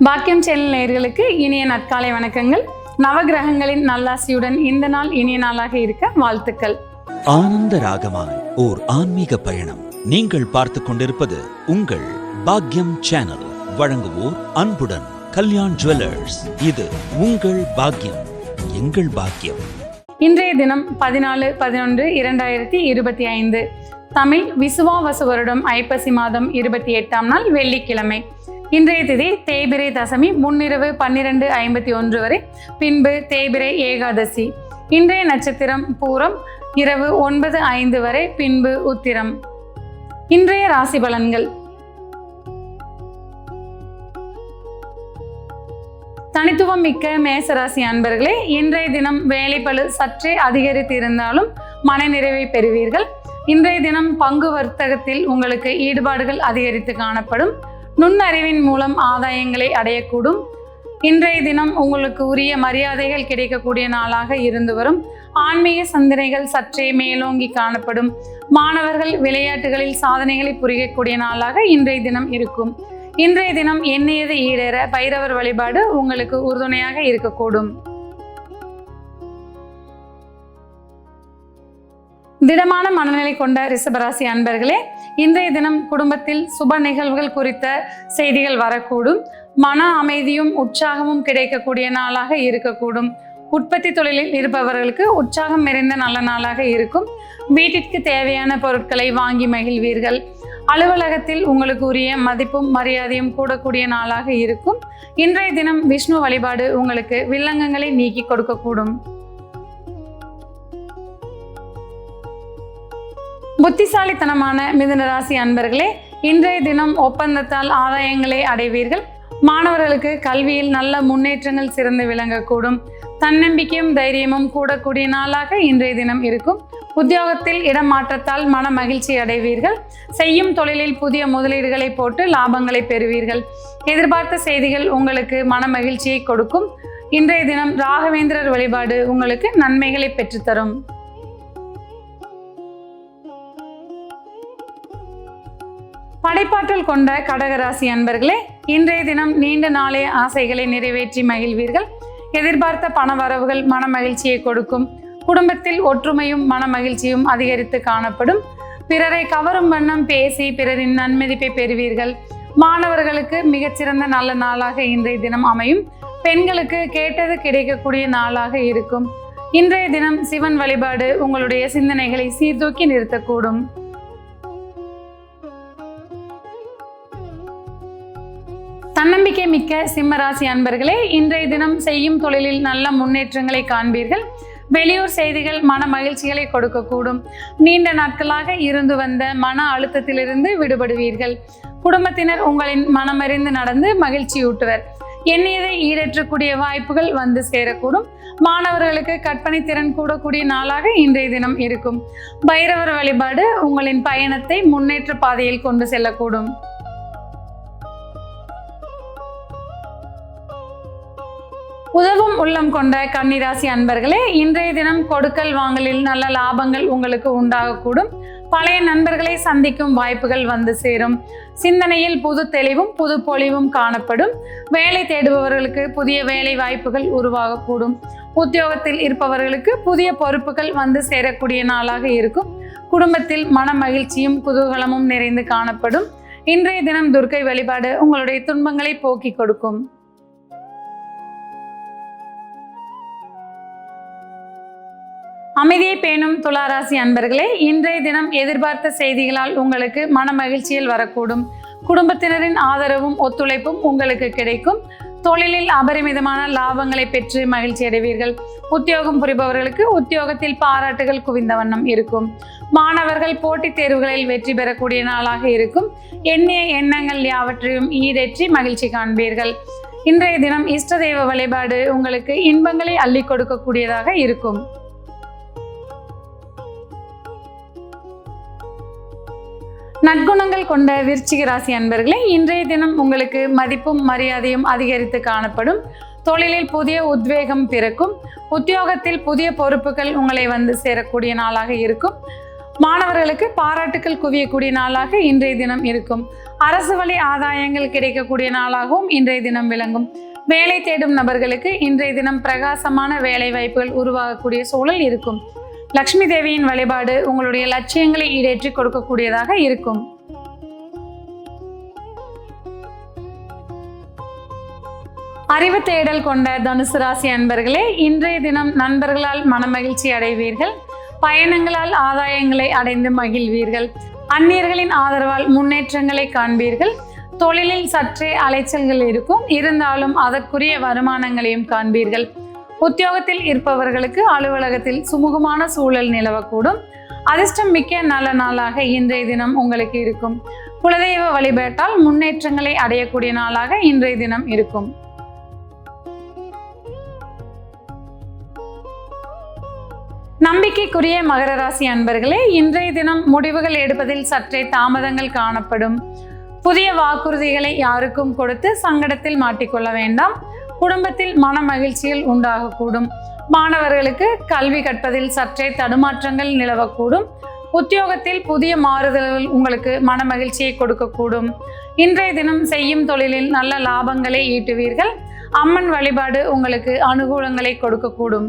பாக்கியம் சேனல் நேயர்களுக்கு இனிய நற்காலை வணக்கங்கள். நவகிரகங்களின் நல்லாசியுடன் இந்த நாள் இனிய நாளாக இருக்க வாழ்த்துக்கள். ஆனந்த ராகமாய் ஓர் ஆன்மீக பயணம். நீங்கள் பார்த்து கொண்டிருப்பது உங்கள் பாக்கியம் சேனல். வழங்குவோர் அன்புடன் கல்யாண் ஜுவல்லர்ஸ். இது உங்கள் பாக்கியம், எங்கள் பாக்கியம். இன்றைய தினம் 14/11/2025 தமிழ் விசுவாவசு வருடம் ஐப்பசி மாதம் 28ஆம் நாள் வெள்ளிக்கிழமை. இன்றைய திதி தேய்பிரை தசமி முன்னிரவு 12:51 வரை, பின்பு தேய்பிரை ஏகாதசி. இன்றைய நட்சத்திரம் பூரம் இரவு 9:05 வரை, பின்பு உத்திரம். இன்றைய ராசி பலன்கள். தனித்துவம் மிக்க மேசராசி அன்பர்களே, இன்றைய தினம் வேலைப்பளு சற்றே அதிகரித்து இருந்தாலும் மனநிறைவை பெறுவீர்கள். இன்றைய தினம் பங்கு வர்த்தகத்தில் உங்களுக்கு ஈடுபாடுகள் அதிகரித்து காணப்படும். நுண்ணறிவின் மூலம் ஆதாயங்களை அடையக்கூடும். இன்றைய தினம் உங்களுக்கு உரிய மரியாதைகள் கிடைக்கக்கூடிய நாளாக இருந்து வரும். ஆன்மீக சிந்தனைகள் சற்றே மேலோங்கி காணப்படும். மாணவர்கள் விளையாட்டுகளில் சாதனைகளை புரியக்கூடிய நாளாக இன்றைய தினம் இருக்கும். இன்றைய தினம் எண்ணியது ஈடேற பைரவர் வழிபாடு உங்களுக்கு உறுதுணையாக இருக்கக்கூடும். திடமான மனநிலை கொண்ட ரிஷபராசி அன்பர்களே, இன்றைய தினம் குடும்பத்தில் சுப நிகழ்வுகள் குறித்த செய்திகள் வரக்கூடும். மன அமைதியும் உற்சாகமும் கிடைக்கக்கூடிய நாளாக இருக்கக்கூடும். உற்பத்தி தொழிலில் இருப்பவர்களுக்கு உற்சாகம் நிறைந்த நல்ல நாளாக இருக்கும். வீட்டிற்கு தேவையான பொருட்களை வாங்கி மகிழ்வீர்கள். அலுவலகத்தில் உங்களுக்கு உரிய மதிப்பும் மரியாதையும் கூடக்கூடிய நாளாக இருக்கும். இன்றைய தினம் விஷ்ணு வழிபாடு உங்களுக்கு வில்லங்கங்களை நீக்கி கொடுக்கக்கூடும். புத்திசாலித்தனமான மிதுன ராசி அன்பர்களே, இன்றைய தினம் ஒப்பந்தத்தால் ஆதாயங்களை அடைவீர்கள். மாணவர்களுக்கு கல்வியில் நல்ல முன்னேற்றங்கள் சிறந்து விளங்கக்கூடும். தன்னம்பிக்கையும் தைரியமும் கூடக்கூடிய நாளாக இன்றைய தினம் இருக்கும். உத்தியோகத்தில் இடம் மாற்றத்தால் மன மகிழ்ச்சி அடைவீர்கள். செய்யும் தொழிலில் புதிய முதலீடுகளை போட்டு லாபங்களை பெறுவீர்கள். எதிர்பார்த்த செய்திகள் உங்களுக்கு மன மகிழ்ச்சியை கொடுக்கும். இன்றைய தினம் ராகவேந்திரர் வழிபாடு உங்களுக்கு நன்மைகளை பெற்றுத்தரும். படைப்பாற்றல் கொண்ட கடகராசி அன்பர்களே, இன்றைய தினம் நீண்ட நாளைய ஆசைகளை நிறைவேற்றி மகிழ்வீர்கள். எதிர்பார்த்த பண வரவுகள் மன மகிழ்ச்சியை கொடுக்கும். குடும்பத்தில் ஒற்றுமையும் மன மகிழ்ச்சியும் அதிகரித்து காணப்படும். பிறரை கவரும் வண்ணம் பேசி பிறரின் நன்மதிப்பை பெறுவீர்கள். மாணவர்களுக்கு மிகச்சிறந்த நல்ல நாளாக இன்றைய தினம் அமையும். பெண்களுக்கு கேட்டது கிடைக்கக்கூடிய நாளாக இருக்கும். இன்றைய தினம் சிவன் வழிபாடு உங்களுடைய சிந்தனைகளை சீர்தூக்கி நிறுத்தக்கூடும். தன்னம்பிக்கை மிக்க சிம்மராசி அன்பர்களே, இன்றைய தினம் செய்யும் தொழிலில் நல்ல முன்னேற்றங்களை காண்பீர்கள். வெளியூர் செய்திகள் மன மகிழ்ச்சிகளை கொடுக்கக்கூடும். நீண்ட நாட்களாக இருந்து வந்த மன அழுத்தத்திலிருந்து விடுபடுவீர்கள். குடும்பத்தினர் உங்களின் மனமறிந்து நடந்து மகிழ்ச்சியூட்டுவர். எண்ணியதை ஈடேற்றக்கூடிய வாய்ப்புகள் வந்து சேரக்கூடும். மாணவர்களுக்கு கற்பனை திறன் கூடக்கூடிய நாளாக இன்றைய தினம் இருக்கும். பைரவர் வழிபாடு உங்களின் பயணத்தை முன்னேற்ற பாதையில் கொண்டு செல்லக்கூடும். உதவும் உள்ளம் கொண்ட கன்னிராசி அன்பர்களே, இன்றைய தினம் கொடுக்கல் வாங்கலில் நல்ல லாபங்கள் உங்களுக்கு உண்டாகக்கூடும். பழைய நண்பர்களை சந்திக்கும் வாய்ப்புகள் வந்து சேரும். சிந்தனையில் புது தெளிவும் புது பொலிவும் காணப்படும். வேலை தேடுபவர்களுக்கு புதிய வேலை வாய்ப்புகள் உருவாகக்கூடும். உத்தியோகத்தில் இருப்பவர்களுக்கு புதிய பொறுப்புகள் வந்து சேரக்கூடிய நாளாக இருக்கும். குடும்பத்தில் மன மகிழ்ச்சியும் குதூகலமும் நிறைந்து காணப்படும். இன்றைய தினம் துர்க்கை வழிபாடு உங்களுடைய துன்பங்களை போக்கி கொடுக்கும். அமைதியை பேணும் துளாராசி அன்பர்களே, இன்றைய தினம் எதிர்பார்த்த செய்திகளால் உங்களுக்கு மன மகிழ்ச்சியில் வரக்கூடும். குடும்பத்தினரின் ஆதரவும் ஒத்துழைப்பும் உங்களுக்கு கிடைக்கும். தொழிலில் அபரிமிதமான லாபங்களை பெற்று மகிழ்ச்சி அடைவீர்கள். உத்தியோகம் புரிபவர்களுக்கு உத்தியோகத்தில் பாராட்டுகள் குவிந்த வண்ணம் இருக்கும். மாணவர்கள் போட்டித் தேர்வுகளில் வெற்றி பெறக்கூடிய நாளாக இருக்கும். எண்ணிய எண்ணங்கள் யாவற்றையும் ஈடேற்றி மகிழ்ச்சி காண்பீர்கள். இன்றைய தினம் இஷ்ட தெய்வ வழிபாடு உங்களுக்கு இன்பங்களை அள்ளி கொடுக்கக்கூடியதாக இருக்கும். நற்குணங்கள் கொண்ட விருச்சிக ராசி அன்பர்களே, இன்றைய தினம் உங்களுக்கு மதிப்பும் மரியாதையும் அதிகரித்து காணப்படும். தொழிலில் புதிய உத்வேகம் பிறக்கும். உத்தியோகத்தில் புதிய பொறுப்புகள் உங்களை வந்து சேரக்கூடிய நாளாக இருக்கும். மாணவர்களுக்கு பாராட்டுக்கள் குவியக்கூடிய நாளாக இன்றைய தினம் இருக்கும். அரசு வழி ஆதாயங்கள் கிடைக்கக்கூடிய நாளாகவும் இன்றைய தினம் விளங்கும். வேலை தேடும் நபர்களுக்கு இன்றைய தினம் பிரகாசமான வேலை வாய்ப்புகள் உருவாகக்கூடிய சூழல் இருக்கும். லக்ஷ்மி தேவியின் வழிபாடு உங்களுடைய லட்சியங்களை ஈடேற்றி கொடுக்கக்கூடியதாக இருக்கும். அறிவு தேடல் கொண்ட தனுசு ராசி அன்பர்களே, இன்றைய தினம் நண்பர்களால் மனமகிழ்ச்சி அடைவீர்கள். பயணங்களால் ஆதாயங்களை அடைந்து மகிழ்வீர்கள். அந்நியர்களின் ஆதரவால் முன்னேற்றங்களை காண்பீர்கள். தொழிலில் சற்றே அலைச்சல்கள் இருக்கும், இருந்தாலும் அதற்குரிய வருமானங்களையும் காண்பீர்கள். உத்தியோகத்தில் இருப்பவர்களுக்கு அலுவலகத்தில் சுமூகமான சூழல் நிலவக்கூடும். அதிர்ஷ்டம் மிக்க நல்ல நாளாக இன்றைய தினம் உங்களுக்கு இருக்கும். குலதெய்வ வழிபாட்டால் முன்னேற்றங்களை அடையக்கூடிய நாளாக இன்றைய தினம் இருக்கும். நம்பிக்கைக்குரிய மகர ராசி அன்பர்களே, இன்றைய தினம் முடிவுகள் எடுப்பதில் சற்றே தாமதங்கள் காணப்படும். புதிய வாக்குறுதிகளை யாருக்கும் கொடுத்து சங்கடத்தில் மாட்டிக்கொள்ள வேண்டாம். குடும்பத்தில் மன மகிழ்ச்சிகள் உண்டாகக்கூடும். மாணவர்களுக்கு கல்வி கற்பதில் சற்றே தடுமாற்றங்கள் நிலவக்கூடும். உத்தியோகத்தில் புதிய மாறுதல்கள் உங்களுக்கு மன மகிழ்ச்சியை கொடுக்கக்கூடும். இன்றைய தினம் செய்யும் தொழிலில் நல்ல லாபங்களை ஈட்டுவீர்கள். அம்மன் வழிபாடு உங்களுக்கு அனுகூலங்களை கொடுக்கக்கூடும்.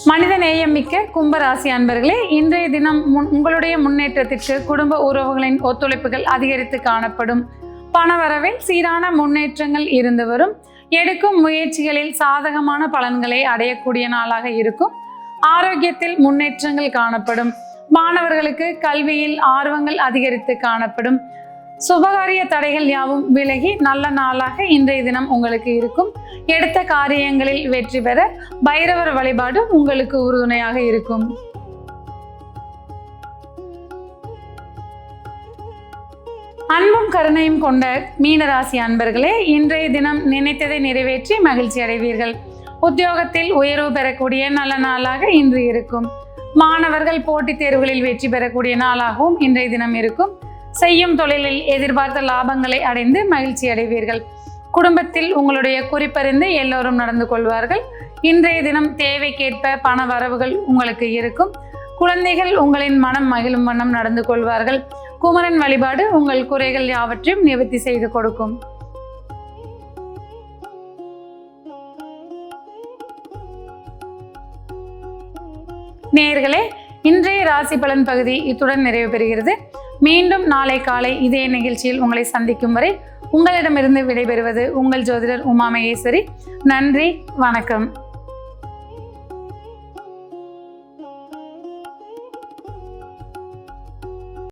மனித நேயம் மிக்க கும்பராசி அன்பர்களே, இன்றைய தினம் உங்களுடைய முன்னேற்றத்திற்கு குடும்ப உறவுகளின் ஒத்துழைப்புகள் அதிகரித்து காணப்படும். பணவரவில் சீரான முன்னேற்றங்கள் இருந்து வரும். எடுக்கும் முயற்சிகளில் சாதகமான பலன்களை அடையக்கூடிய நாளாக இருக்கும். ஆரோக்கியத்தில் முன்னேற்றங்கள் காணப்படும். மாணவர்களுக்கு கல்வியில் ஆர்வங்கள் அதிகரித்து காணப்படும். சுபகாரிய தடைகள் யாவும் விலகி நல்ல நாளாக இன்றைய தினம் உங்களுக்கு இருக்கும். எடுத்த காரியங்களில் வெற்றி பெற பைரவர் வழிபாடு உங்களுக்கு உறுதுணையாக இருக்கும். அன்பும் கருணையும் கொண்ட மீனராசி அன்பர்களே, இன்றைய தினம் நினைத்ததை நிறைவேற்றி மகிழ்ச்சி அடைவீர்கள். உத்தியோகத்தில் உயர்வு பெறக்கூடிய நல்ல நாளாக இன்று இருக்கும். மாணவர்கள் போட்டித் தேர்வுகளில் வெற்றி பெறக்கூடிய நாளாகவும் இன்றைய தினம் இருக்கும். செய்யும் தொழிலில் எதிர்பார்த்த லாபங்களை அடைந்து மகிழ்ச்சி அடைவீர்கள். குடும்பத்தில் உங்களுடைய குறிப்பறிந்து எல்லோரும் நடந்து கொள்வார்கள். இன்றைய தினம் தேவைக்கேற்ப பண வரவுகள் உங்களுக்கு இருக்கும். குழந்தைகள் உங்களின் மனம் மகிழும் வண்ணம் நடந்து கொள்வார்கள். குமரன் வழிபாடு உங்கள் குறைகள் யாவற்றையும் நிவர்த்தி செய்து கொடுக்கும். நேயர்களே, இன்றைய ராசி பலன் பகுதி இத்துடன் நிறைவு பெறுகிறது. மீண்டும் நாளை காலை இதே நிகழ்ச்சியில் உங்களை சந்திக்கும் வரை உங்களிடமிருந்து விடைபெறுவது உங்கள் ஜோதிடர் உமா மகேஸ்வரி. நன்றி, வணக்கம்.